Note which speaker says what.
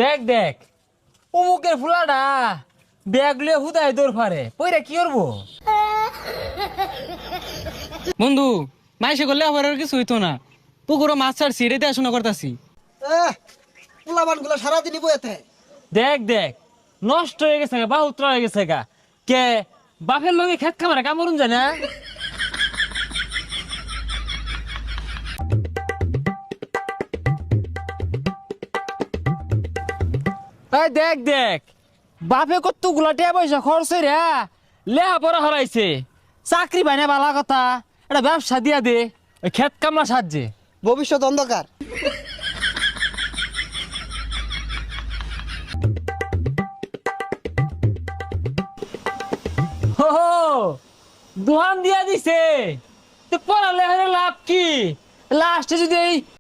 Speaker 1: দেখ দেখ অমুকের ফুলাটা ব্যাগ লিয়ে হুদায় দৌড় ফারে পইরা কি করবো?
Speaker 2: বন্ধু মাইসে করলে আবার আর কিছু হইতো না। পুকুরও মাছ ছাড়ছি, রেতে আসনা করতাছি।
Speaker 3: পোলাবান গুলো সারাদিনই বইতে।
Speaker 1: দেখ দেখ নষ্ট হয়ে গেছে গা, বাহুত্র হয়ে গেছে গা। কে বাপের লগে খেত খামারে কামড়ুন যায় না? এই দেখ দেখ বাপে কত গুলাটিয়া পয়সা খরচ রে লেহা পড়া হরাইছে, চাকরি পাই না বালা কথা, এটা ব্যবসা দিয়া দে ওই খেত কামলা সাহায্যে।
Speaker 3: ভবিষ্যৎ অন্ধকার।
Speaker 1: হো দোহান দিয়া দিছে তো পড়ালে লাভ কি? লাস্টে যদি এই